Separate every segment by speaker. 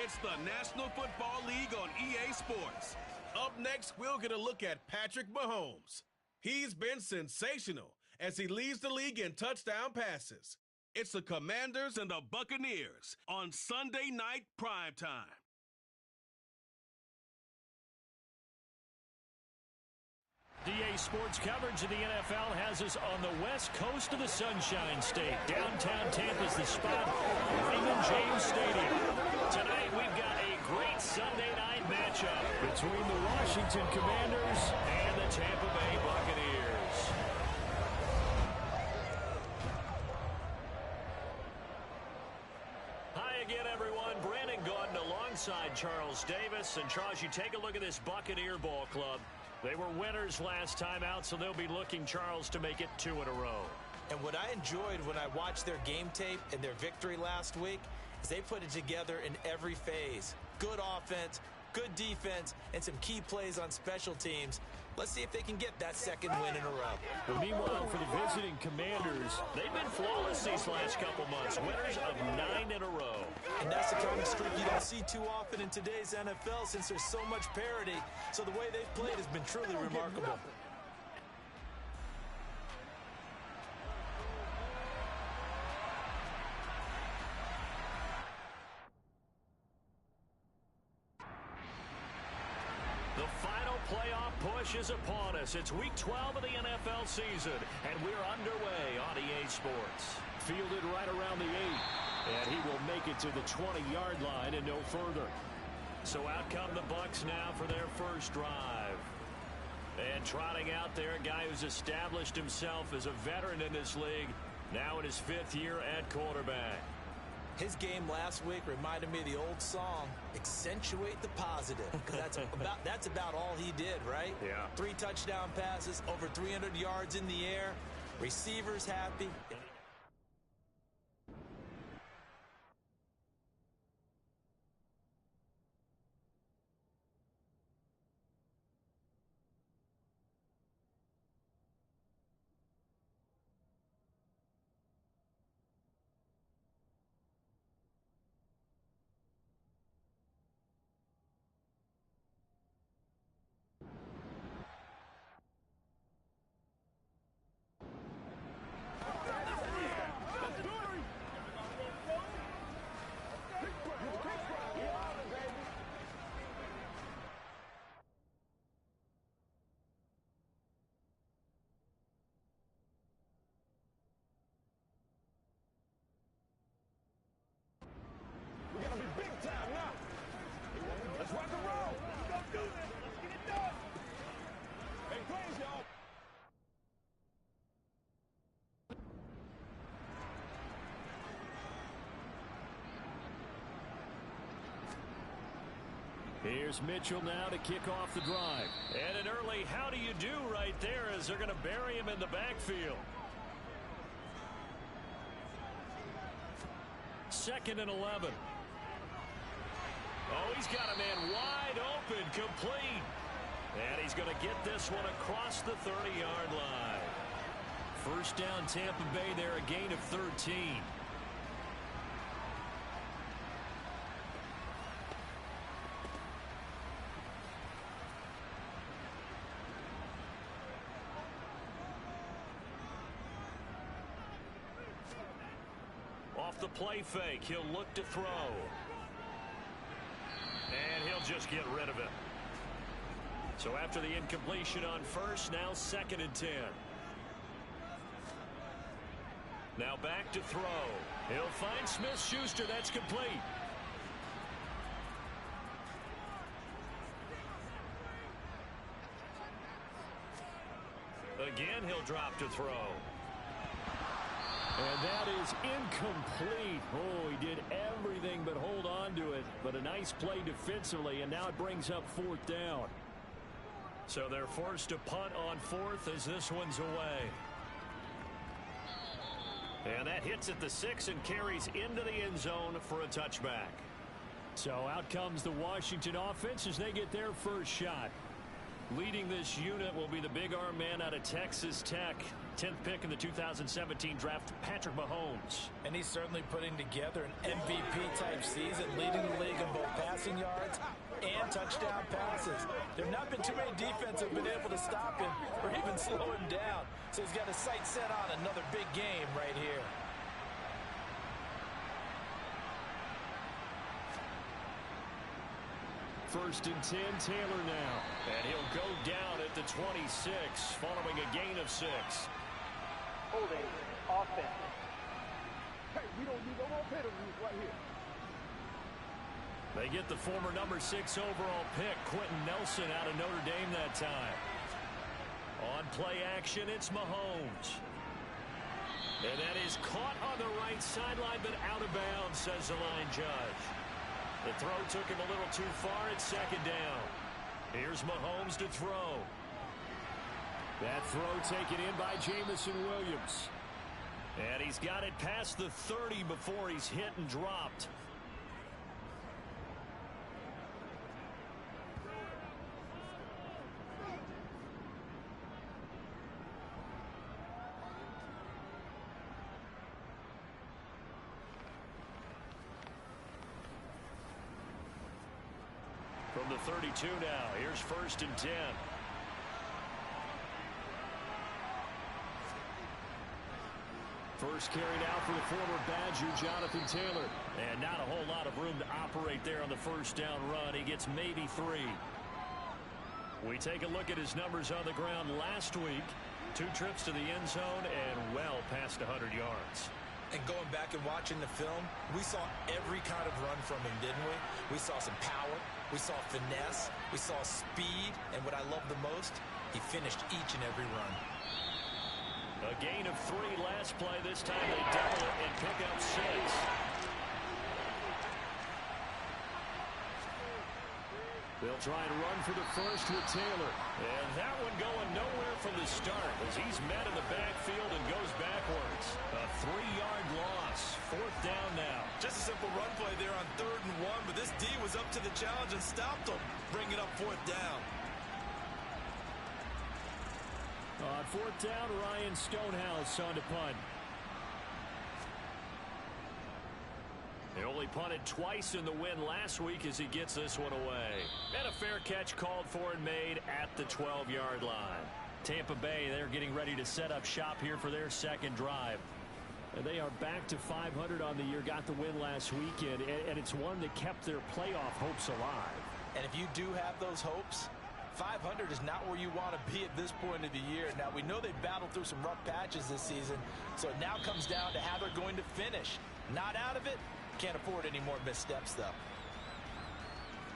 Speaker 1: It's the National Football League on EA Sports. Up next, we'll get a look at Patrick Mahomes. He's been sensational as he leads the league in touchdown passes. It's the Commanders and the Buccaneers on Sunday Night Primetime.
Speaker 2: EA Sports coverage of the NFL has us on the west coast of the Sunshine State. Downtown Tampa's the spot, Raymond James Stadium. Tonight we've got a great Sunday night matchup between the Washington Commanders and the Tampa Bay Buccaneers. Hi again, everyone. Brandon Gaudin alongside Charles Davis. And Charles, you take a look at this Buccaneer ball club. They were winners last time out, so they'll be looking, Charles, to make it 2 in a row.
Speaker 3: And what I enjoyed when I watched their game tape and their victory last week is they put it together in every phase. Good offense, good defense, and some key plays on special teams. Let's see if they can get that second win in a row.
Speaker 2: Well, meanwhile, for the visiting Commanders, they've been flawless these last couple months. Winners of 9 in a row.
Speaker 3: And that's the kind of streak you don't see too often in today's NFL since there's so much parity. So the way they've played has been truly remarkable.
Speaker 2: The final playoff push is upon us. It's week 12 of the NFL season, and we're underway on EA Sports. Fielded right around the 8, and he will make it to the 20-yard line and no further. So out come the Bucs now for their first drive. And trotting out there, a guy who's established himself as a veteran in this league, now in his 5th year at quarterback.
Speaker 3: His game last week reminded me of the old song, Accentuate the Positive, because that's about all he did, right?
Speaker 2: Yeah.
Speaker 3: 3 touchdown passes, over 300 yards in the air, receivers happy.
Speaker 2: Here's Mitchell now to kick off the drive. And an early how do you do right there as they're going to bury him in the backfield. 2nd and 11. Oh, he's got a man wide open, complete. And he's going to get this one across the 30-yard line. First down, Tampa Bay there, a gain of 13. Off the play fake, he'll look to throw. And he'll just get rid of it. So after the incompletion on first, now 2nd and 10. Now back to throw. He'll find Smith-Schuster. That's complete. Again, he'll drop to throw. And that is incomplete. Oh, he did everything but hold on to it. But a nice play defensively, and now it brings up 4th down. So they're forced to punt on 4th as this one's away. And that hits at the 6 and carries into the end zone for a touchback. So out comes the Washington offense as they get their first shot. Leading this unit will be the big arm man out of Texas Tech. 10th pick in the 2017 draft, Patrick Mahomes.
Speaker 3: And he's certainly putting together an MVP-type season, leading the league in both passing yards and touchdown passes. There have not been too many defenses that have been able to stop him or even slow him down. So he's got his sights set on another big game right here.
Speaker 2: First and 10, Taylor now. And he'll go down at the 26, following a gain of 6.
Speaker 4: Holding offense. Hey, we don't need no more penalties right here.
Speaker 2: They get the former number 6 overall pick, Quentin Nelson, out of Notre Dame that time. On play action, it's Mahomes. And that is caught on the right sideline, but out of bounds, says the line judge. The throw took him a little too far at second down. Here's Mahomes to throw. That throw taken in by Jamison Williams. And he's got it past the 30 before he's hit and dropped. From the 32 now, here's first and 10. First carry now for the former Badger, Jonathan Taylor. And not a whole lot of room to operate there on the first down run. He gets maybe 3. We take a look at his numbers on the ground last week. 2 trips to the end zone and well past 100 yards.
Speaker 3: And going back and watching the film, we saw every kind of run from him, didn't we? We saw some power, we saw finesse, we saw speed, and what I love the most, he finished each and every run.
Speaker 2: A gain of 3 last play. This time they double it and pick up 6. They'll try and run for the first with Taylor. And that one going nowhere from the start as he's met in the backfield and goes backwards. A 3-yard loss. 4th down now.
Speaker 3: Just a simple run play there on 3rd and 1, but this D was up to the challenge and stopped him, bringing up 4th down.
Speaker 2: On 4th down, Ryan Stonehouse on to punt. They only punted twice in the win last week as he gets this one away. And a fair catch called for and made at the 12-yard line. Tampa Bay, they're getting ready to set up shop here for their second drive. And they are back to 500 on the year, got the win last weekend, and it's one that kept their playoff hopes alive.
Speaker 3: And if you do have those hopes, 500 is not where you want to be at this point of the year. Now, we know they battled through some rough patches this season, so it now comes down to how they're going to finish. Not out of it. Can't afford any more missteps, though.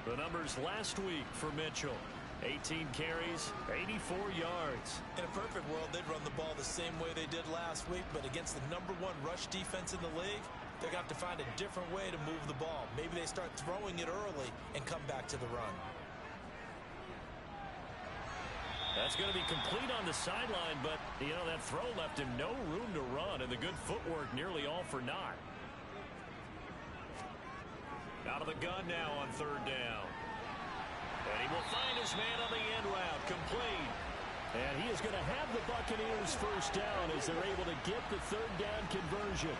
Speaker 2: The numbers last week for Mitchell. 18 carries, 84 yards.
Speaker 3: In a perfect world, they'd run the ball the same way they did last week, but against the #1 rush defense in the league, they're going to have to find a different way to move the ball. Maybe they start throwing it early and come back to the run.
Speaker 2: That's going to be complete on the sideline, but, you know, that throw left him no room to run, and the good footwork nearly all for naught. Out of the gun now on 3rd down. And he will find his man on the end route, complete. And he is going to have the Buccaneers first down as they're able to get the 3rd down conversion.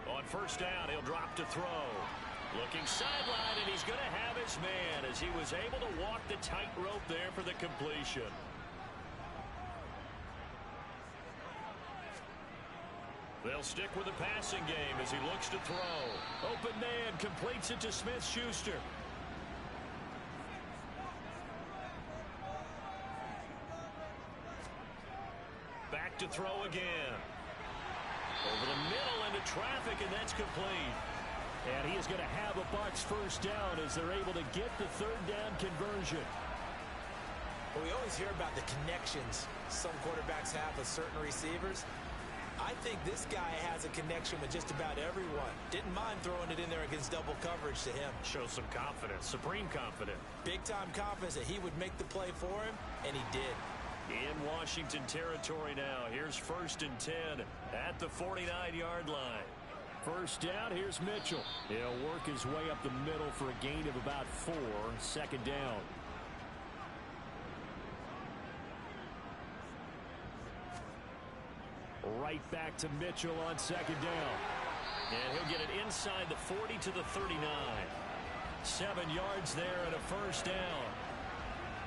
Speaker 2: On 1st down, he'll drop to throw. Looking sideline, and he's going to have his man as he was able to walk the tightrope there for the completion. They'll stick with the passing game as he looks to throw. Open man, completes it to Smith-Schuster. Back to throw again. Over the middle into traffic, and that's complete. And he is going to have a Bucs first down as they're able to get the 3rd down conversion.
Speaker 3: Well, we always hear about the connections some quarterbacks have with certain receivers. I think this guy has a connection with just about everyone. Didn't mind throwing it in there against double coverage to him.
Speaker 2: Shows some confidence, supreme confidence.
Speaker 3: Big-time confidence that he would make the play for him, and he did.
Speaker 2: In Washington territory now. Here's 1st and 10 at the 49-yard line. First down, here's Mitchell. He'll work his way up the middle for a gain of about 4. 2nd down. Right back to Mitchell on 2nd down. And he'll get it inside the 40 to the 39. 7 yards there and a 1st down.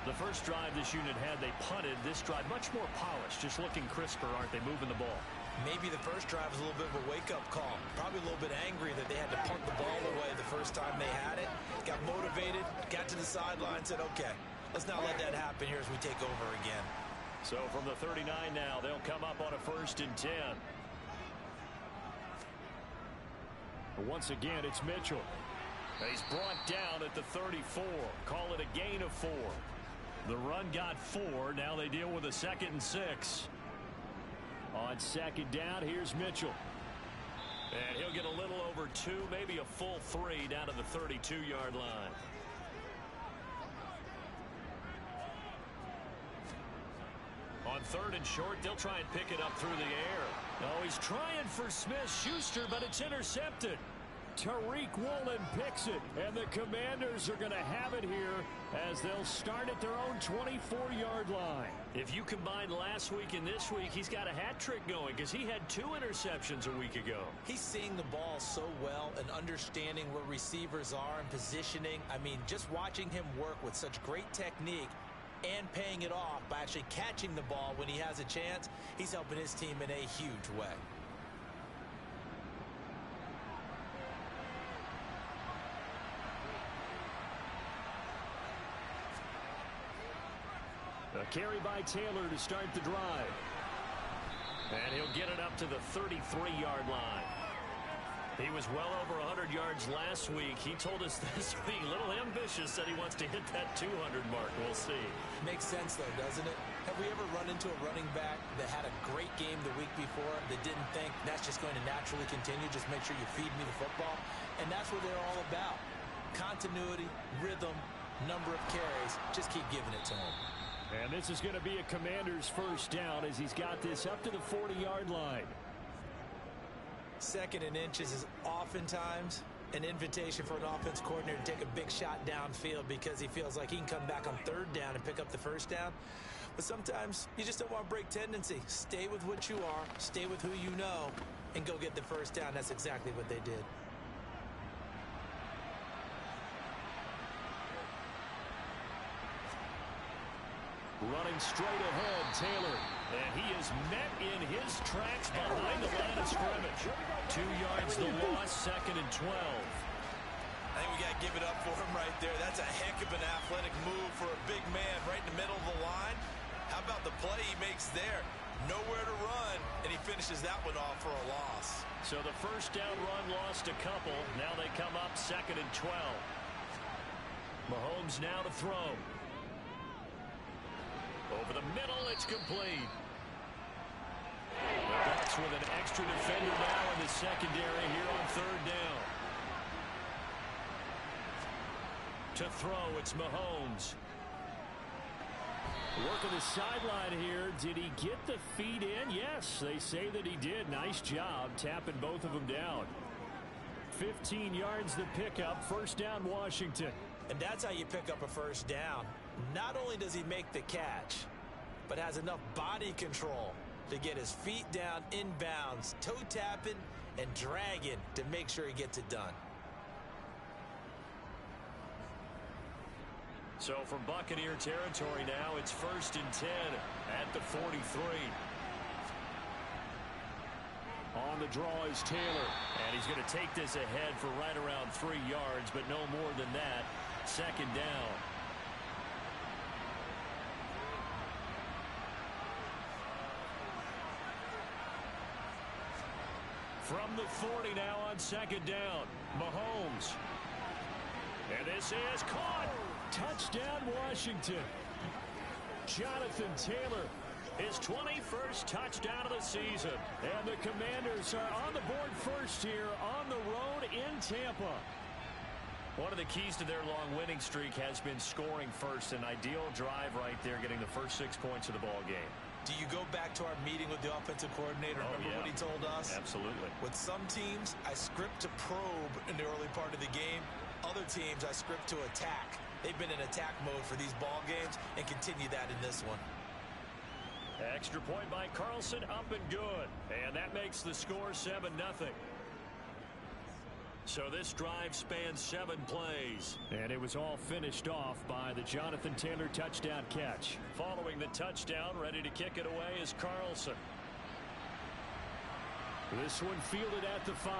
Speaker 2: The first drive this unit had, they punted. This drive much more polished, just looking crisper, aren't they, moving the ball?
Speaker 3: Maybe the first drive was a little bit of a wake-up call. Probably a little bit angry that they had to punt the ball away the first time they had it. Got motivated, got to the sideline, said, okay, let's not let that happen here as we take over again.
Speaker 2: So from the 39 now, they'll come up on a 1st and 10. Once again, it's Mitchell. He's brought down at the 34. Call it a gain of 4. The run got 4. Now they deal with a 2nd and 6. On 2nd down, here's Mitchell. And he'll get a little over 2, maybe a full 3 down to the 32-yard line. On 3rd and short, they'll try and pick it up through the air. Oh, he's trying for Smith-Schuster, but it's intercepted. Tariq Woolen picks it, and the Commanders are going to have it here as they'll start at their own 24-yard line. If you combine last week and this week, he's got a hat trick going because he had 2 interceptions a week ago.
Speaker 3: He's seeing the ball so well and understanding where receivers are and positioning. I mean, just watching him work with such great technique and paying it off by actually catching the ball when he has a chance, he's helping his team in a huge way.
Speaker 2: A carry by Taylor to start the drive. And he'll get it up to the 33-yard line. He was well over 100 yards last week. He told us this week, a little ambitious, that he wants to hit that 200 mark. We'll see.
Speaker 3: Makes sense, though, doesn't it? Have we ever run into a running back that had a great game the week before that didn't think that's just going to naturally continue? Just make sure you feed me the football. And that's what they're all about. Continuity, rhythm, number of carries. Just keep giving it to him.
Speaker 2: And this is going to be a Commander's 1st down as he's got this up to the 40-yard line.
Speaker 3: 2nd and inches is oftentimes an invitation for an offense coordinator to take a big shot downfield because he feels like he can come back on 3rd down and pick up the 1st down. But sometimes you just don't want to break tendency. Stay with what you are, stay with who you know, and go get the 1st down. That's exactly what they did.
Speaker 2: Running straight ahead, Taylor. And he is met in his tracks behind the line of scrimmage. 2 yards the loss, 2nd and 12.
Speaker 3: I think we got to give it up for him right there. That's a heck of an athletic move for a big man right in the middle of the line. How about the play he makes there? Nowhere to run, and he finishes that one off for a loss.
Speaker 2: So the 1st down run lost a couple. Now they come up 2nd and 12. Mahomes now to throw. Over the middle, it's complete. The Bucs with an extra defender now in the secondary here on 3rd down. To throw, it's Mahomes. Working the sideline here. Did he get the feet in? Yes, they say that he did. Nice job tapping both of them down. 15 yards the pickup. 1st down, Washington.
Speaker 3: And that's how you pick up a 1st down. Not only does he make the catch, but has enough body control to get his feet down inbounds, toe tapping and dragging to make sure he gets it done.
Speaker 2: So from Buccaneer territory now, it's 1st and 10 at the 43. On the draw is Taylor, and he's going to take this ahead for right around 3 yards, but no more than that. 2nd down. From the 40 now on 2nd down, Mahomes. And this is caught. Touchdown, Washington. Jonathan Taylor His 21st touchdown of the season. And the Commanders are on the board first here on the road in Tampa. One of the keys to their long winning streak has been scoring first. An ideal drive right there, getting the first 6 points of the ball game.
Speaker 3: Do you go back to our meeting with the offensive coordinator? Remember what he told us?
Speaker 2: Absolutely.
Speaker 3: With some teams, I script to probe in the early part of the game. Other teams, I script to attack. They've been in attack mode for these ball games and continue that in this one.
Speaker 2: Extra point by Carlson, up and good. And that makes the score 7-0. So this drive spans 7 plays. And it was all finished off by the Jonathan Taylor touchdown catch. Following the touchdown, ready to kick it away is Carlson. This one fielded at the 5.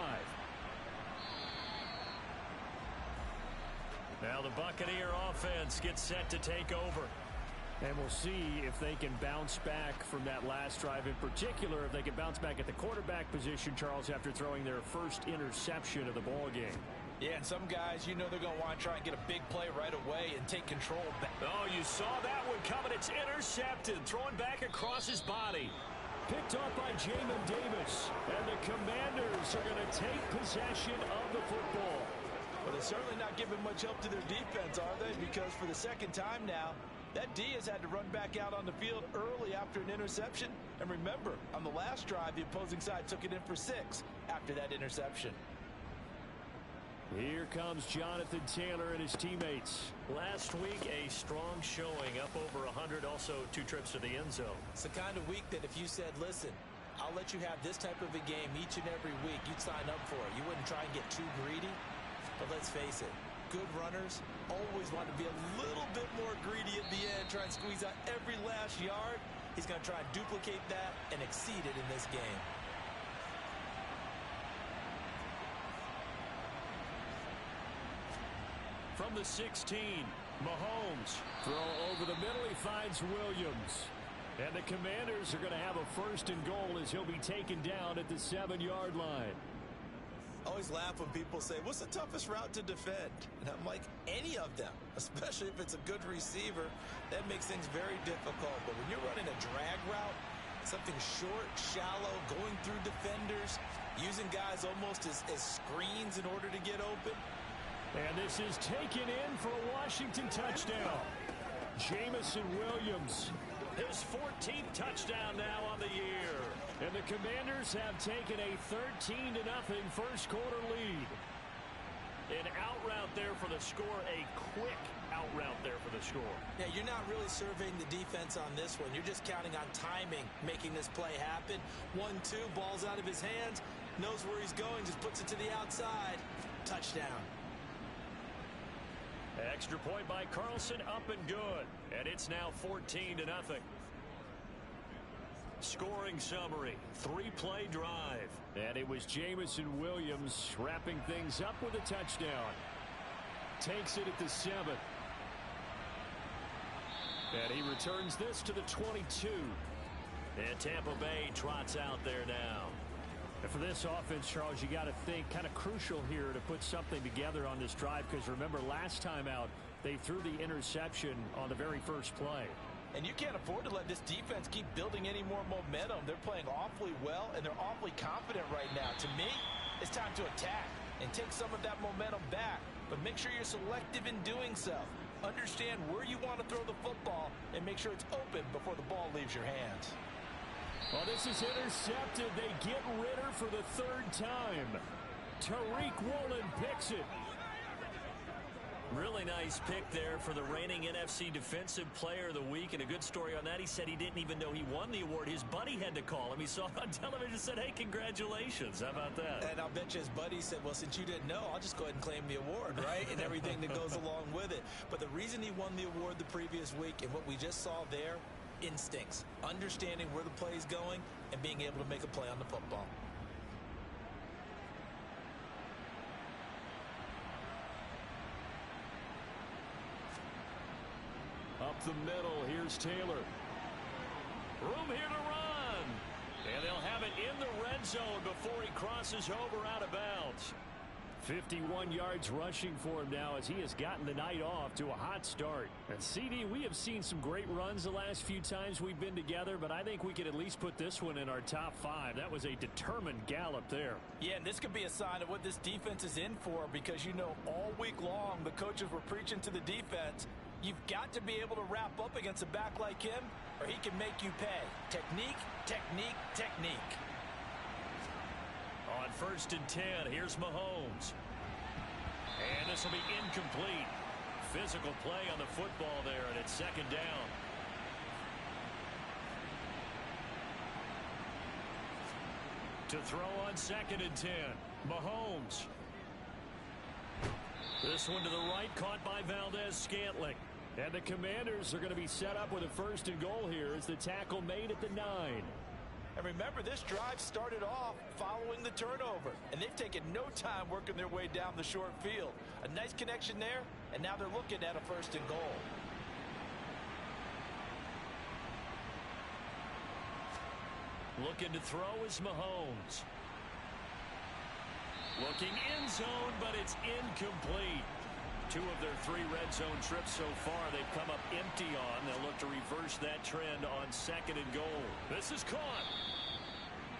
Speaker 2: Now the Buccaneer offense gets set to take over. And we'll see if they can bounce back from that last drive. In particular, if they can bounce back at the quarterback position, Charles, after throwing their first interception of the ball game.
Speaker 3: Yeah, and some guys, you know they're going to want to try and get a big play right away and take control back.
Speaker 2: Oh, you saw that one coming. It's intercepted. Throwing back across his body. Picked off by Jamin Davis. And the Commanders are going to take possession of the football.
Speaker 3: Well, they're certainly not giving much help to their defense, are they? Because for the second time now, that D has had to run back out on the field early after an interception. And remember, on the last drive, the opposing side took it in for 6 after that interception.
Speaker 2: Here comes Jonathan Taylor and his teammates. Last week, a strong showing, up over 100, also 2 trips to the end zone.
Speaker 3: It's the kind of week that if you said, listen, I'll let you have this type of a game each and every week, you'd sign up for it. You wouldn't try and get too greedy. But let's face it, good runners always want to be a little bit more greedy at the end, try and squeeze out every last yard. He's going to try and duplicate that and exceed it in this game.
Speaker 2: From the 16, Mahomes. Throw over the middle, he finds Williams. And the Commanders are going to have a 1st and goal as he'll be taken down at the 7-yard line.
Speaker 3: I always laugh when people say, what's the toughest route to defend? And I'm like, any of them, especially if it's a good receiver, that makes things very difficult. But when you're running a drag route, something short, shallow, going through defenders, using guys almost as screens in order to get open.
Speaker 2: And this is taken in for a Washington touchdown. Jamison Williams, his 14th touchdown now on the year. And the Commanders have taken a 13-0 first quarter lead. An out route there for the score, a quick out route there for the score.
Speaker 3: Yeah, you're not really surveying the defense on this one. You're just counting on timing, making this play happen. 1-2, ball's out of his hands, knows where he's going, just puts it to the outside. Touchdown.
Speaker 2: Extra point by Carlson, up and good. And it's now 14-0. Scoring summary, 3-play drive. And it was Jamison Williams wrapping things up with a touchdown. Takes it at the 7. And he returns this to the 22. And Tampa Bay trots out there now. And for this offense, Charles, you got to think kind of crucial here to put something together on this drive, because remember last time out they threw the interception on the very first play.
Speaker 3: And you can't afford to let this defense keep building any more momentum. They're playing awfully well, and they're awfully confident right now. To me, it's time to attack and take some of that momentum back. But make sure you're selective in doing so. Understand where you want to throw the football and make sure it's open before the ball leaves your hands.
Speaker 2: Well, this is intercepted. They get Ritter for the 3rd time. Tariq Woolen picks it. Really nice pick there for the reigning NFC Defensive Player of the Week. And a good story on that, he said he didn't even know he won the award. His buddy had to call him. He saw it on television and said, hey, congratulations. How about that?
Speaker 3: And I'll bet you his buddy said, well, since you didn't know, I'll just go ahead and claim the award, right? And everything that goes along with it. But the reason he won the award the previous week and what we just saw there, instincts, understanding where the play is going and being able to make a play on the football.
Speaker 2: Up the middle, here's Taylor. Room here to run. And they'll have it in the red zone before he crosses over out of bounds. 51 yards rushing for him now as he has gotten the night off to a hot start. And CD, we have seen some great runs the last few times we've been together, but I think we could at least put this one in our top 5. That was a determined gallop there.
Speaker 3: Yeah, and this could be a sign of what this defense is in for, because you know all week long the coaches were preaching to the defense, you've got to be able to wrap up against a back like him or he can make you pay. Technique, technique, technique.
Speaker 2: On 1st and 10, here's Mahomes. And this will be incomplete. Physical play on the football there, and it's 2nd down. To throw on 2nd and 10, Mahomes. This one to the right, caught by Valdez-Scantling. And the Commanders are going to be set up with a 1st and goal here as the tackle made at the 9.
Speaker 3: And remember, this drive started off following the turnover, and they've taken no time working their way down the short field. A nice connection there, and now they're looking at a 1st and goal.
Speaker 2: Looking to throw is Mahomes. Looking end zone, but it's incomplete. 2 of their 3 red zone trips so far they've come up empty on. They'll look to reverse that trend on 2nd and goal. This is caught.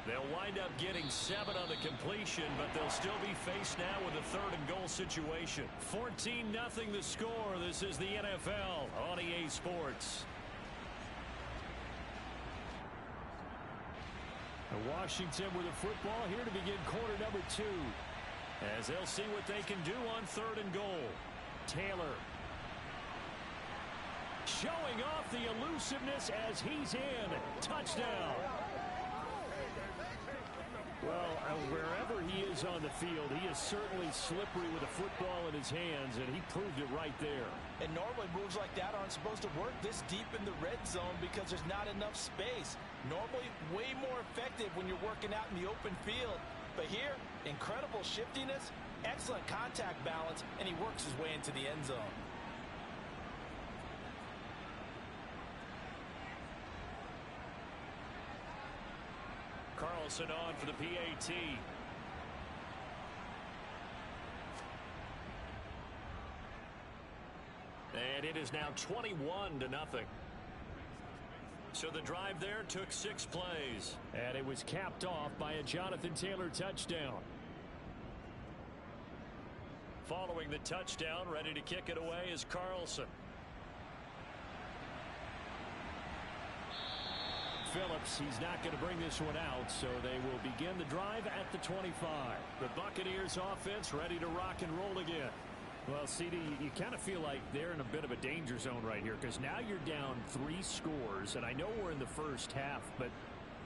Speaker 2: They'll wind up getting 7 on the completion, but they'll still be faced now with a 3rd and goal situation. 14-0 the score. This is the NFL on EA Sports. Washington with the football here to begin quarter number 2. As they'll see what they can do on 3rd and goal. Taylor showing off the elusiveness as he's in. Touchdown. Well, wherever he is on the field, he is certainly slippery with a football in his hands, and he proved it right there.
Speaker 3: And normally moves like that aren't supposed to work this deep in the red zone because there's not enough space. Normally way more effective when you're working out in the open field. But here, incredible shiftiness, excellent contact balance, and he works his way into the end zone.
Speaker 2: Carlson on for the PAT. And it is now 21-0. So the drive there took 6 plays. And it was capped off by a Jonathan Taylor touchdown. Following the touchdown, ready to kick it away is Carlson. Phillips, he's not going to bring this one out, so they will begin the drive at the 25. The Buccaneers offense ready to rock and roll again. Well, CD, you kind of feel like they're in a bit of a danger zone right here because now you're down 3 scores, and I know we're in the first half, but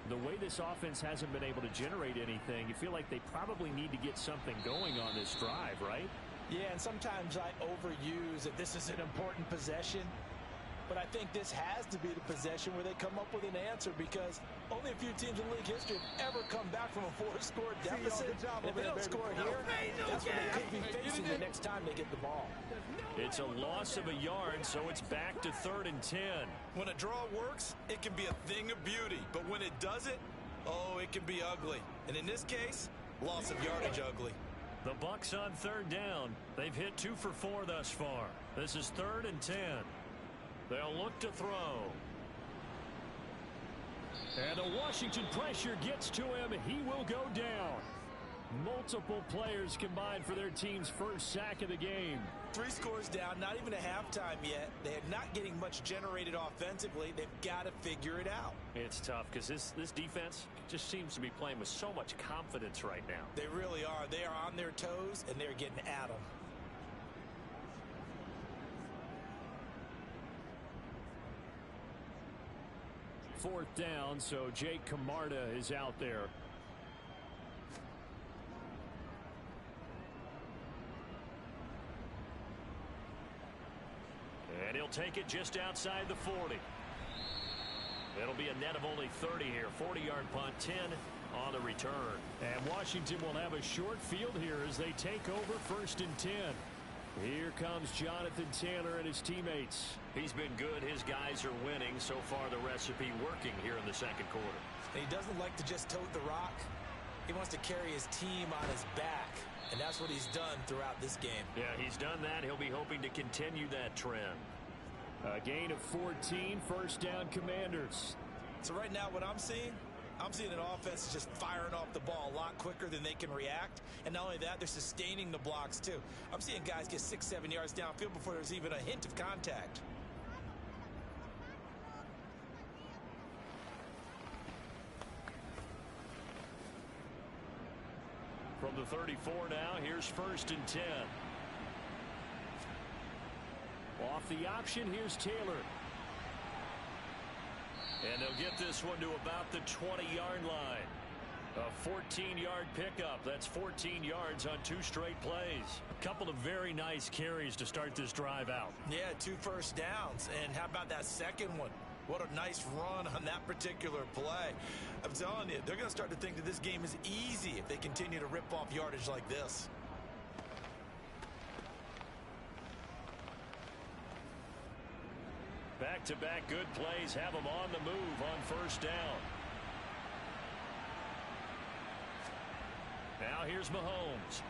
Speaker 2: the way this offense hasn't been able to generate anything, you feel like they probably need to get something going on this drive, right?
Speaker 3: Yeah, and sometimes I overuse that this is an important possession. But I think this has to be the possession where they come up with an answer because only a few teams in league history have ever come back from a 4-score deficit. If they don't score here, that's what they could be facing the next time they get the ball.
Speaker 2: It's a loss of a yard, so it's back to 3rd and 10.
Speaker 3: When a draw works, it can be a thing of beauty. But when it doesn't, oh, it can be ugly. And in this case, loss of yardage ugly.
Speaker 2: The Bucs on 3rd down. They've hit 2 for 4 thus far. This is 3rd and 10. They'll look to throw. And the Washington pressure gets to him. He will go down. Multiple players combined for their team's first sack of the game.
Speaker 3: 3 scores down, not even a halftime yet. They're not getting much generated offensively. They've got to figure it out.
Speaker 2: It's tough because this defense just seems to be playing with so much confidence right now.
Speaker 3: They really are. They are on their toes, and they're getting at them.
Speaker 2: Fourth down, so Jake Camarda is out there. And he'll take it just outside the 40. It'll be a net of only 30 here. 40-yard punt, 10 on the return. And Washington will have a short field here as they take over 1st and 10. Here comes Jonathan Taylor and his teammates. He's been good. His guys are winning. So far, the recipe working here in the 2nd quarter.
Speaker 3: And he doesn't like to just tote the rock. He wants to carry his team on his back, and that's what he's done throughout this game.
Speaker 2: Yeah, he's done that. He'll be hoping to continue that trend. A gain of 14, first down Commanders.
Speaker 3: So right now what I'm seeing an offense just firing off the ball a lot quicker than they can react. And not only that, they're sustaining the blocks too. I'm seeing guys get 6-7 yards downfield before there's even a hint of contact.
Speaker 2: From the 34 now, here's 1st and 10. Off the option, here's Taylor. And they'll get this one to about the 20-yard line. A 14-yard pickup. That's 14 yards on 2 straight plays. A couple of very nice carries to start this drive out.
Speaker 3: Yeah, 2 first downs. And how about that second one? What a nice run on that particular play. I'm telling you, they're going to start to think that this game is easy if they continue to rip off yardage like this.
Speaker 2: Back-to-back good plays have them on the move on 1st down. Now here's Mahomes.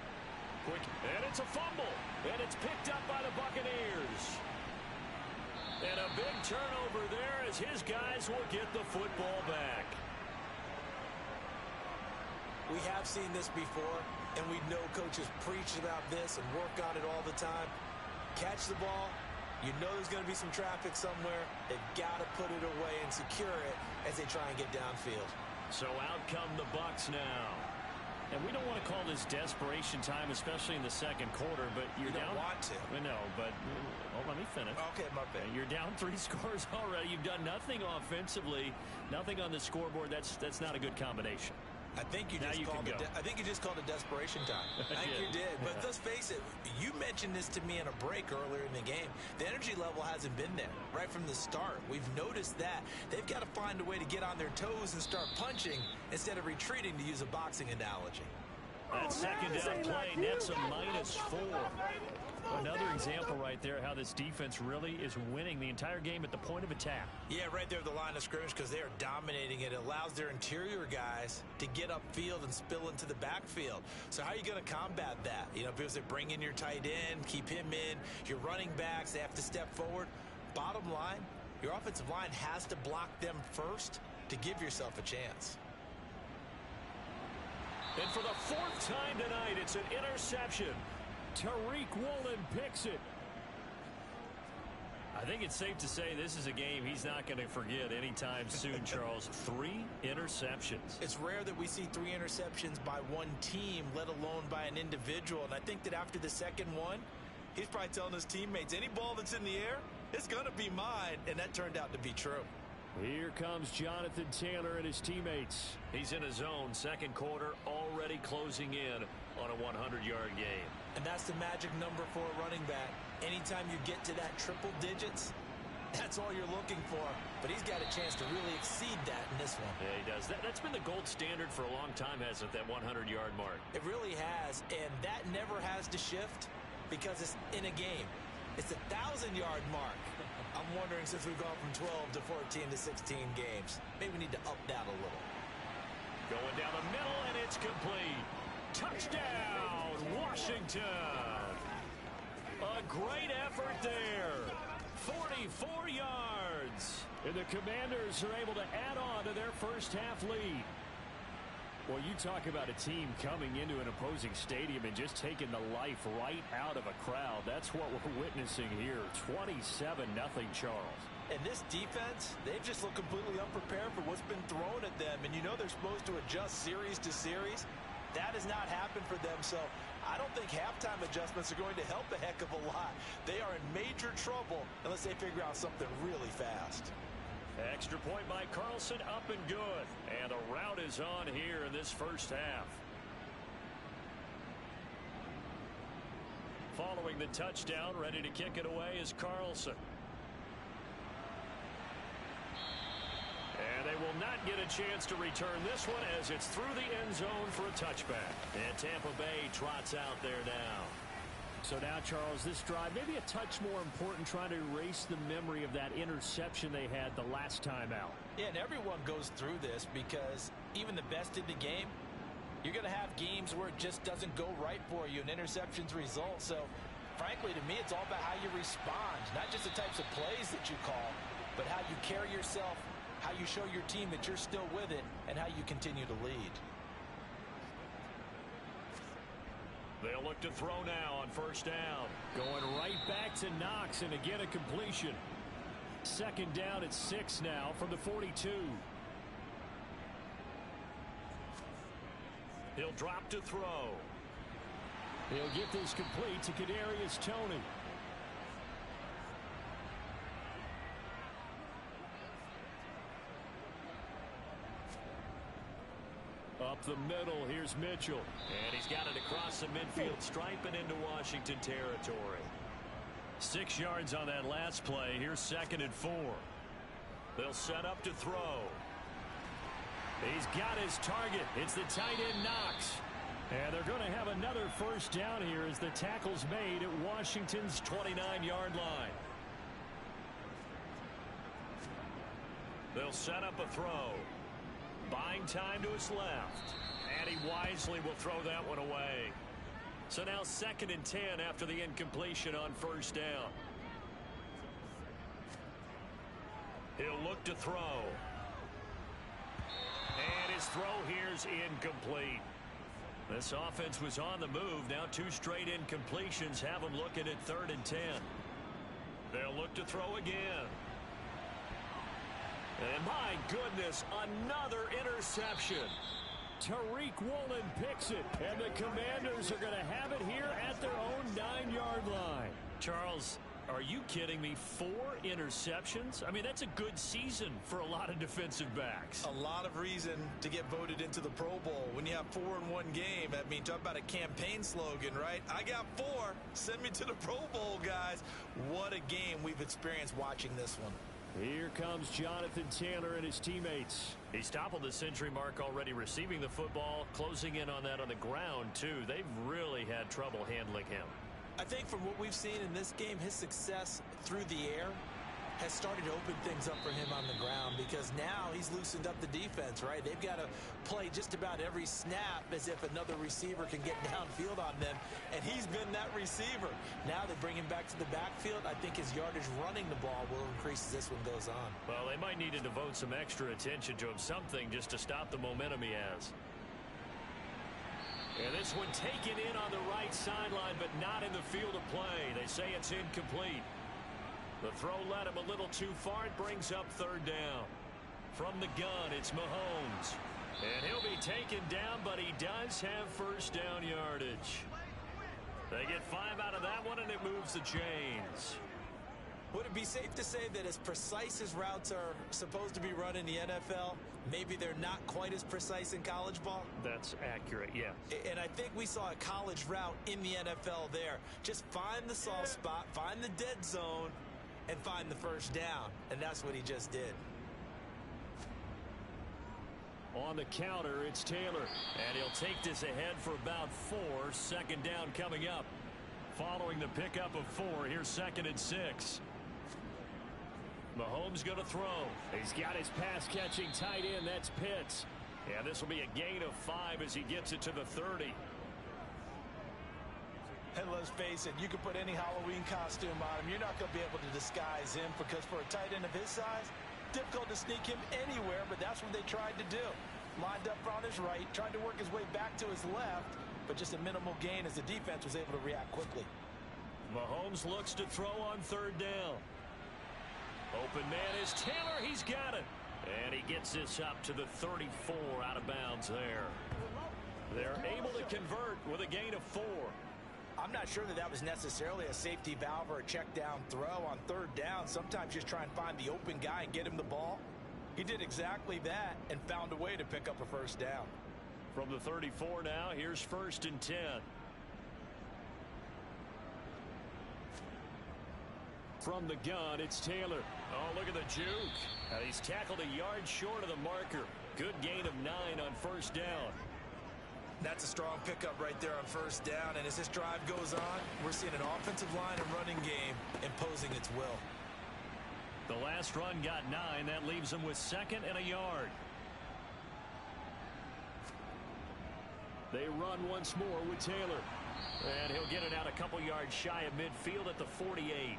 Speaker 2: Quick, and it's a fumble. And it's picked up by the Buccaneers. And a big turnover there as his guys will get the football back.
Speaker 3: We have seen this before, and we know coaches preach about this and work on it all the time. Catch the ball. You know there's going to be some traffic somewhere. They've got to put it away and secure it as they try and get downfield.
Speaker 2: So out come the Bucs now. And we don't want to call this desperation time, especially in the second quarter, but you're down.
Speaker 3: You don't want to.
Speaker 2: No, but let me finish.
Speaker 3: Okay, my bad.
Speaker 2: You're down 3 scores already. You've done nothing offensively, nothing on the scoreboard. That's not a good combination.
Speaker 3: I think you just called it desperation time. I think you did. But let's face it, you mentioned this to me in a break earlier in the game. The energy level hasn't been there right from the start. We've noticed that. They've got to find a way to get on their toes and start punching instead of retreating, to use a boxing analogy.
Speaker 2: That second down play nets a -4. Another example right there how this defense really is winning the entire game at the point of attack.
Speaker 3: Yeah, right there at the line of scrimmage, because they are dominating it. It allows their interior guys to get upfield and spill into the backfield. So how are you going to combat that? You know, because they bring in your tight end, keep him in. Your running backs, they have to step forward. Bottom line, your offensive line has to block them first to give yourself a chance.
Speaker 2: And for the 4th time tonight, it's an interception. Tariq Woolen picks it. I think it's safe to say this is a game he's not going to forget anytime soon, Charles. 3 interceptions.
Speaker 3: It's rare that we see 3 interceptions by one team, let alone by an individual. And I think that after the second one, he's probably telling his teammates, any ball that's in the air, it's going to be mine. And that turned out to be true.
Speaker 2: Here comes Jonathan Taylor and his teammates. He's in his zone, second quarter, already closing in on a 100-yard game.
Speaker 3: And that's the magic number for a running back. Anytime you get to that triple digits, that's all you're looking for. But he's got a chance to really exceed that in this one.
Speaker 2: Yeah, he does. That's been the gold standard for a long time, hasn't it, that 100-yard mark?
Speaker 3: It really has, and that never has to shift because it's in a game. It's a 1,000-yard mark. I'm wondering, since we've gone from 12 to 14 to 16 games, maybe we need to up that a little.
Speaker 2: Going down the middle, and it's complete. Touchdown, Washington. A great effort there. 44 yards. And the Commanders are able to add on to their first half lead. Well, you talk about a team coming into an opposing stadium and just taking the life right out of a crowd. That's what we're witnessing here. 27-0, Charles.
Speaker 3: And this defense, they've just looked completely unprepared for what's been thrown at them. And you know they're supposed to adjust series to series. That has not happened for them. So I don't think halftime adjustments are going to help a heck of a lot. They are in major trouble unless they figure out something really fast.
Speaker 2: Extra point by Carlson, up and good. And the rout is on here in this first half. Following the touchdown, ready to kick it away is Carlson. And they will not get a chance to return this one as it's through the end zone for a touchback. And Tampa Bay trots out there now. So now, Charles, this drive, maybe a touch more important, trying to erase the memory of that interception they had the last time out.
Speaker 3: Yeah, and everyone goes through this because even the best in the game, You're going to have games where it just doesn't go right for you, and interceptions result. So, frankly, to me, it's all about how you respond, not just the types of plays that you call, but how you carry yourself, how you show your team that you're still with it, and how you continue to lead.
Speaker 2: They'll look to throw now on first down. Going right back to Knox, and again a completion. Second down at 6 now from the 42. He'll drop to throw. He'll get this complete to Kadarius Toney. Up the middle, here's Mitchell. And he's got it across the midfield stripe and into Washington territory. 6 yards on that last play. Here's 2nd and 4. They'll set up to throw. He's got his target. It's the tight end Knox. And they're going to have another first down here as the tackle's made at Washington's 29-yard line. They'll set up a throw. Buying time to his left. And he wisely will throw that one away. So now 2nd and 10 after the incompletion on first down. He'll look to throw. And his throw here's incomplete. This offense was on the move. Now 2 straight incompletions have them looking at 3rd and 10. They'll look to throw again. And my goodness, another interception. Tariq Woolen picks it, and the Commanders are going to have it here at their own 9-yard line. Charles, are you kidding me? 4 interceptions? I mean, that's a good season for a lot of defensive backs.
Speaker 3: A lot of reason to get voted into the Pro Bowl. When you have 4 in one game, I mean, talk about a campaign slogan, right? I got 4. Send me to the Pro Bowl, guys. What a game we've experienced watching this one.
Speaker 2: Here comes Jonathan Taylor and his teammates. He's toppled the century mark already receiving the football, closing in on that on the ground, too. They've really had trouble handling him.
Speaker 3: I think from what we've seen in this game, his success through the air has started to open things up for him on the ground, because now he's loosened up the defense, right? They've got to play just about every snap as if another receiver can get downfield on them, and he's been that receiver. Now they bring him back to the backfield. I think his yardage running the ball will increase as this one goes on. Well, they might need to devote some extra attention to him, something just to stop the momentum he has. And this one taken in on the right sideline, but not in the field of play. They say it's incomplete. The throw led him a little too far. It brings up 3rd down. From the gun, it's Mahomes. And he'll be taken down, but he does have first down yardage. They get 5 out of that one, and it moves the chains. Would it be safe to say that as precise as routes are supposed to be run in the NFL, maybe they're not quite as precise in college ball? That's accurate, yeah. And I think we saw a college route in the NFL there. Just find the soft spot, find the dead zone, and find the first down. And that's what he just did. On the counter, it's Taylor. And he'll take this ahead for about 4. 2nd down coming up. Following the pickup of 4, here's 2nd and 6. Mahomes going to throw. He's got his pass-catching tight end. That's Pitts. And this will be a gain of 5 as he gets it to the 30. And let's face it, you can put any Halloween costume on him. You're not going to be able to disguise him, because for a tight end of his size, difficult to sneak him anywhere, but that's what they tried to do. Lined up on his right, tried to work his way back to his left, but just a minimal gain as the defense was able to react quickly. Mahomes looks to throw on 3rd down. Open man is Taylor. He's got it. And he gets this up to the 34 out of bounds there. They're able to convert with a gain of 4. I'm not sure that that was necessarily a safety valve or a check down throw on 3rd down. Sometimes just try and find the open guy and get him the ball. He did exactly that and found a way to pick up a first down. From the 34 now, here's 1st and 10. From the gun, it's Taylor. Oh, look at the juke. He's tackled a yard short of the marker. Good gain of 9 on 1st down. That's a strong pickup right there on 1st down, and as this drive goes on, we're seeing an offensive line and running game imposing its will. The last run got 9. That leaves them with 2nd and a yard.
Speaker 2: They run once more with Taylor. And he'll get it out a couple yards shy of midfield at the 48.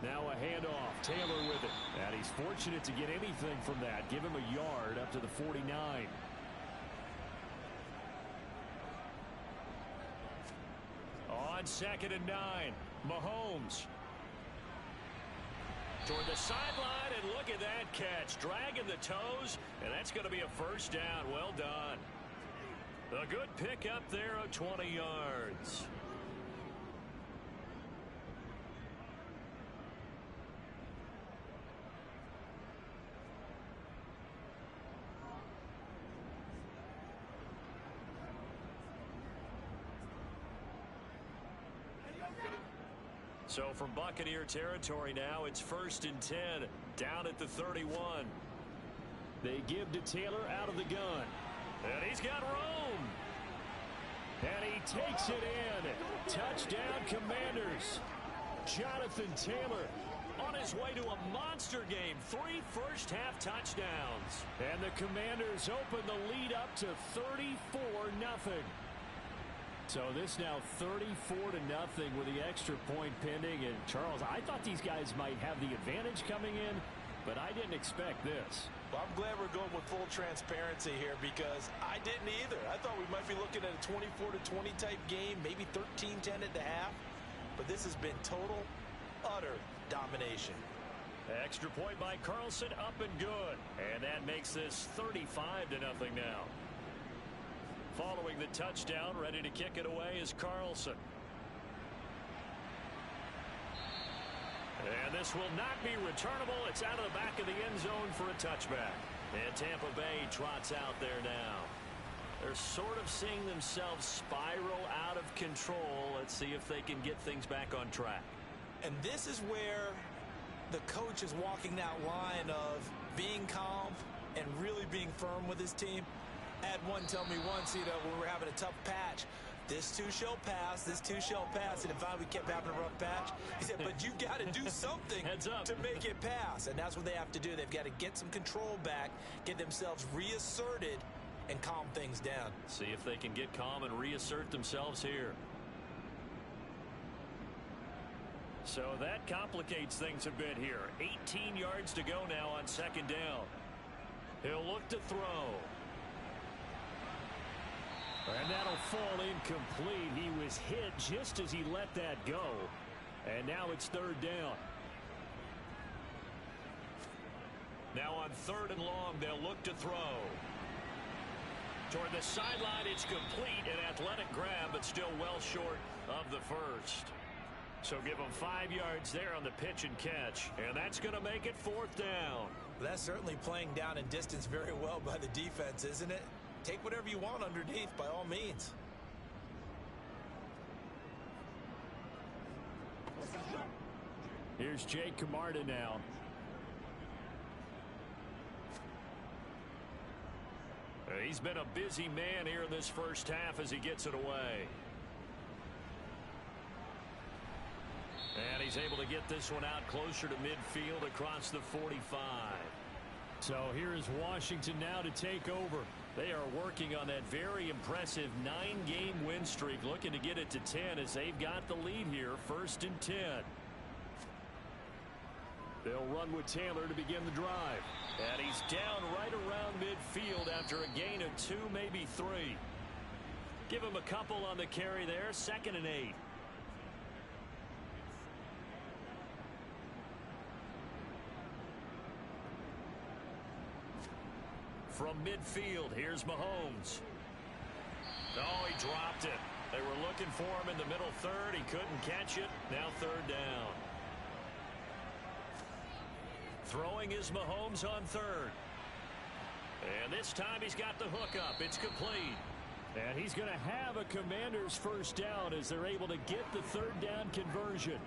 Speaker 2: Now a handoff. Taylor with it. And he's fortunate to get anything from that. Give him a yard up to the 49. On 2nd and 9, Mahomes. Toward the sideline, and look at that catch. Dragging the toes, and that's going to be a first down. Well done. A good pickup there of 20 yards. So from Buccaneer territory now, it's 1st and 10, down at the 31. They give to Taylor out of the gun. And he's got room. And he takes it in. Touchdown, Commanders. Jonathan Taylor on his way to a monster game. 3 first-half touchdowns. And the Commanders open the lead up to 34-0. So this now 34-0 with the extra point pending. And Charles, I thought these guys might have the advantage coming in, but I didn't expect this.
Speaker 3: Well, I'm glad we're going with full transparency here because I didn't either. I thought we might be looking at a 24-20 type game, maybe 13-10 at the half. But this has been total, utter domination.
Speaker 2: Extra point by Carlson, up and good. And that makes this 35-0 now. Following the touchdown, ready to kick it away is Carlson. And this will not be returnable. It's out of the back of the end zone for a touchback. And Tampa Bay trots out there now. They're sort of seeing themselves spiral out of control. Let's see if they can get things back on track.
Speaker 3: And this is where the coach is walking that line of being calm and really being firm with his team. I had one tell me once, when we were having a tough patch, this too shall pass, this too shall pass. And if we kept having a rough patch, he said, but you got to do something to make it pass. And that's what they have to do. They've got to get some control back, get themselves reasserted, and calm things down.
Speaker 2: See if they can get calm and reassert themselves here. So that complicates things a bit here. 18 yards to go now on 2nd down. He'll look to throw. And that'll fall incomplete. He was hit just as he let that go. And now it's 3rd down. Now on 3rd and long, they'll look to throw. Toward the sideline, it's complete. An athletic grab, but still well short of the first. So give them 5 yards there on the pitch and catch. And that's going to make it 4th down.
Speaker 3: That's certainly playing down in distance very well by the defense, isn't it? Take whatever you want underneath, by all means.
Speaker 2: Here's Jake Camarda now. He's been a busy man here in this first half as he gets it away. And he's able to get this one out closer to midfield across the 45. So here is Washington now to take over. They are working on that very impressive 9-game win streak, looking to get it to 10 as they've got the lead here, 1st and 10. They'll run with Taylor to begin the drive. And he's down right around midfield after a gain of 2, maybe 3. Give him a couple on the carry there, 2nd and 8. From midfield, here's Mahomes. Oh, he dropped it. They were looking for him in the middle 3rd. He couldn't catch it. Now 3rd down. Throwing is Mahomes on 3rd. And this time he's got the hook up. It's complete. And he's going to have a Commander's first down as they're able to get the 3rd down conversion.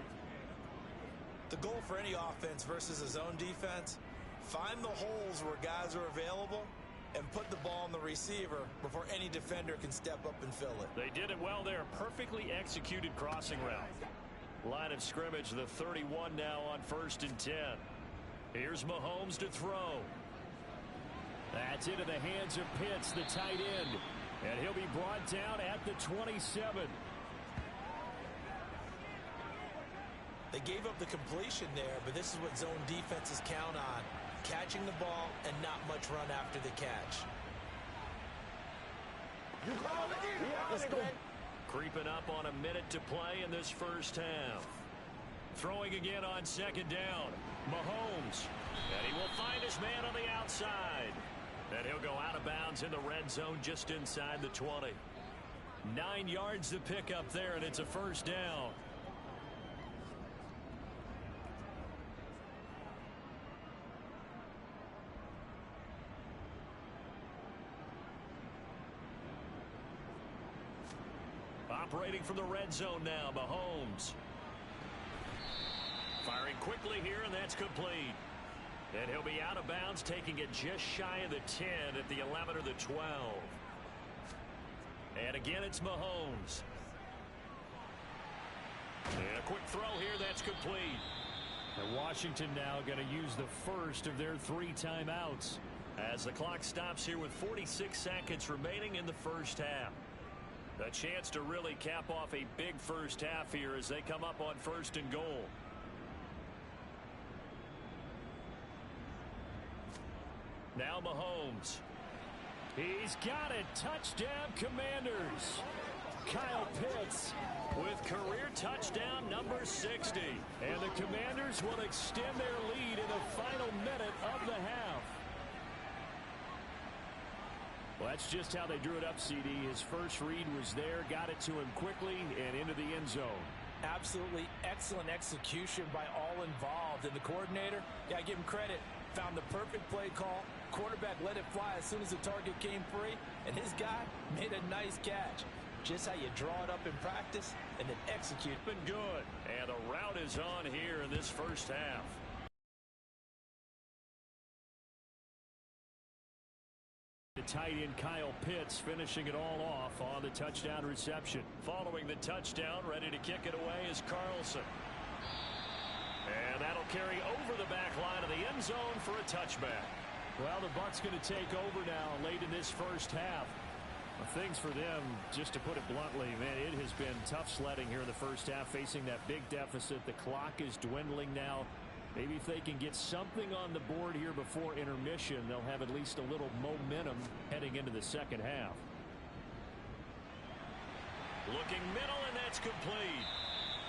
Speaker 3: The goal for any offense versus a zone defense, find the holes where guys are available and put the ball on the receiver before any defender can step up and fill it.
Speaker 2: They did it well there. Perfectly executed crossing route. Line of scrimmage, the 31 now on 1st and 10. Here's Mahomes to throw. That's into the hands of Pitts, the tight end. And he'll be brought down at the 27.
Speaker 3: They gave up the completion there, but this is what zone defenses count on. Catching the ball and not much run after the catch.
Speaker 4: Let's go.
Speaker 2: Creeping up on a minute to play in this first half. Throwing again on second down. Mahomes. And he will find his man on the outside. And he'll go out of bounds in the red zone just inside the 20. 9 yards to pick up there, and it's a first down. Operating from the red zone now, Mahomes. Firing quickly here, and that's complete. And he'll be out of bounds, taking it just shy of the 10 at the 11 or the 12. And again, it's Mahomes. And a quick throw here, that's complete. And Washington now going to use the first of their 3 timeouts as the clock stops here with 46 seconds remaining in the first half. A chance to really cap off a big first half here as they come up on 1st and goal. Now Mahomes. He's got it. Touchdown, Commanders. Kyle Pitts with career touchdown number 60. And the Commanders will extend their lead in the final minute of the half. Well, that's just how they drew it up, CD. His first read was there, got it to him quickly, and into the end zone.
Speaker 3: Absolutely excellent execution by all involved. And the coordinator, got to give him credit, found the perfect play call. Quarterback let it fly as soon as the target came free, and his guy made a nice catch. Just how you draw it up in practice and then execute.
Speaker 2: Been good. And the route is on here in this first half. The tight end Kyle Pitts finishing it all off on the touchdown reception. Following the touchdown, ready to kick it away is Carlson. And that'll carry over the back line of the end zone for a touchback. Well, the Bucs going to take over now late in this first half. Things for them, just to put it bluntly, man, it has been tough sledding here in the first half, facing that big deficit. The clock is dwindling now. Maybe if they can get something on the board here before intermission, they'll have at least a little momentum heading into the second half. Looking middle, and that's complete.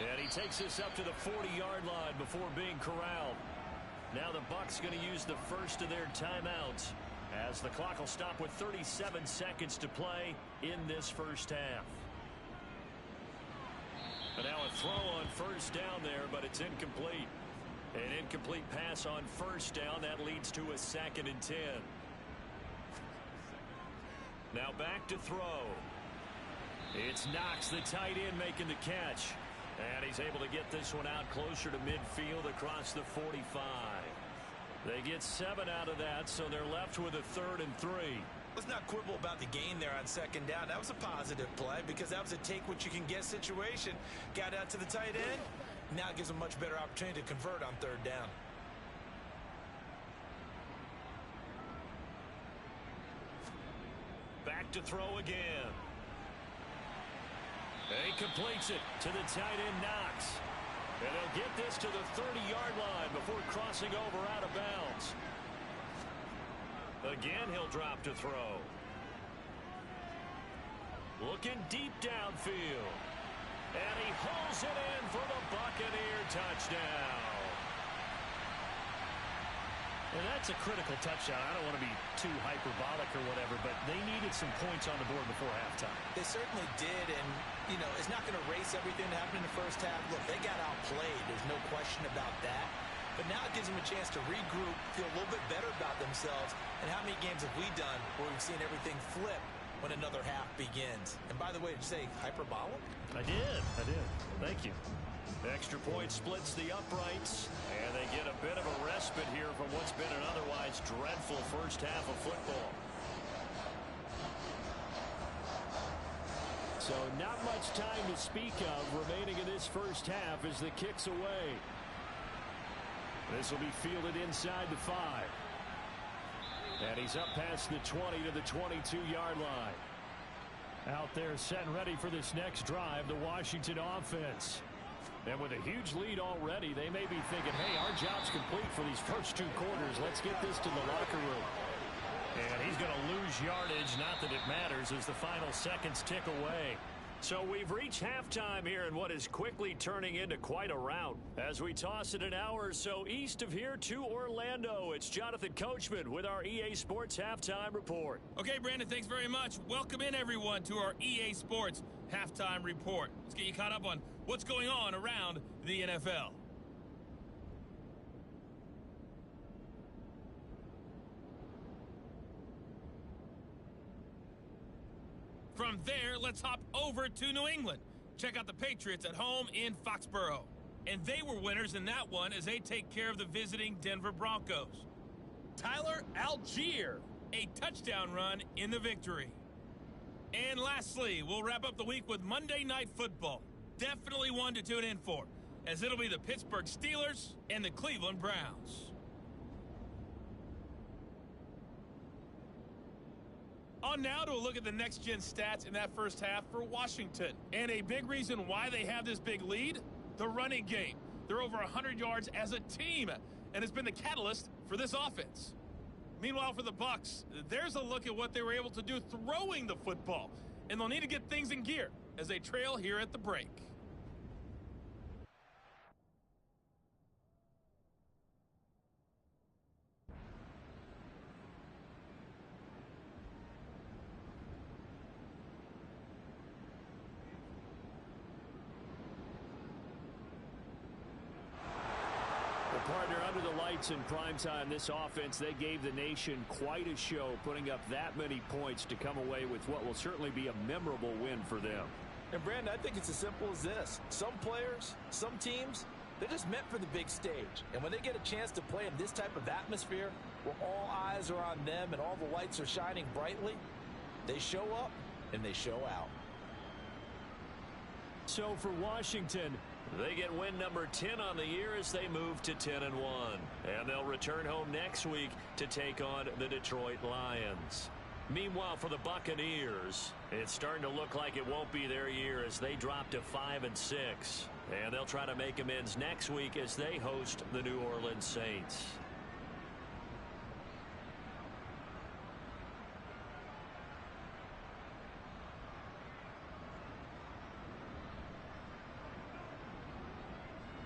Speaker 2: And he takes this up to the 40-yard line before being corralled. Now the Bucs going to use the first of their timeouts as the clock will stop with 37 seconds to play in this first half. And now a throw on first down there, but it's incomplete. An incomplete pass on first down. That leads to a 2nd and 10. Now back to throw. It's Knox, the tight end, making the catch. And he's able to get this one out closer to midfield across the 45. They get 7 out of that, so they're left with a 3rd and 3.
Speaker 3: Let's not quibble about the gain there on second down. That was a positive play because that was a take-what-you-can-get situation. Got out to the tight end. Now it gives them a much better opportunity to convert on 3rd down.
Speaker 2: Back to throw again. And he completes it to the tight end, Knox. And he'll get this to the 30-yard line before crossing over out of bounds. Again, he'll drop to throw. Looking deep downfield. And he hauls it in for the Buccaneer touchdown. And that's a critical touchdown. I don't want to be too hyperbolic or whatever, but they needed some points on the board before halftime.
Speaker 3: They certainly did, and, you know, it's not going to erase everything that happened in the first half. Look, they got outplayed. There's no question about that. But now it gives them a chance to regroup, feel a little bit better about themselves. And how many games have we done where we've seen everything flip when another half begins? And by the way, did you say hyperbolic?
Speaker 2: I did. Thank you. Extra point splits the uprights, and they get a bit of a respite here from what's been an otherwise dreadful first half of football. So not much time to speak of remaining in this first half as the kick's away. This will be fielded inside the 5. And he's up past the 20 to the 22-yard line. Out there set and ready for this next drive, the Washington offense. And with a huge lead already, they may be thinking, hey, our job's complete for these first 2 quarters. Let's get this to the locker room. And he's going to lose yardage, not that it matters, as the final seconds tick away. So we've reached halftime here in what is quickly turning into quite a rout. As we toss it an hour or so east of here to Orlando, it's Jonathan Coachman with our EA Sports Halftime Report.
Speaker 5: Okay, Brandon, thanks very much. Welcome in, everyone, to our EA Sports Halftime Report. Let's get you caught up on what's going on around the NFL. From there, let's hop over to New England. Check out the Patriots at home in Foxborough. And they were winners in that one as they take care of the visiting Denver Broncos. Tyler Algier, a touchdown run in the victory. And lastly, we'll wrap up the week with Monday Night Football. Definitely one to tune in for, as it'll be the Pittsburgh Steelers and the Cleveland Browns. On now to a look at the next-gen stats in that first half for Washington. And a big reason why they have this big lead, the running game. They're over 100 yards as a team, and it's been the catalyst for this offense. Meanwhile, for the Bucs, there's a look at what they were able to do throwing the football. And they'll need to get things in gear as they trail here at the break.
Speaker 2: Partner, under the lights in primetime, this offense, they gave the nation quite a show, putting up that many points to come away with what will certainly be a memorable win for them.
Speaker 3: And, Brandon, I think it's as simple as this. Some players, some teams, they're just meant for the big stage. And when they get a chance to play in this type of atmosphere, where all eyes are on them and all the lights are shining brightly, they show up and they show out.
Speaker 2: So for Washington, they get win number 10 on the year as they move to 10-1. And they'll return home next week to take on the Detroit Lions. Meanwhile, for the Buccaneers, it's starting to look like it won't be their year as they drop to 5-6. And they'll try to make amends next week as they host the New Orleans Saints.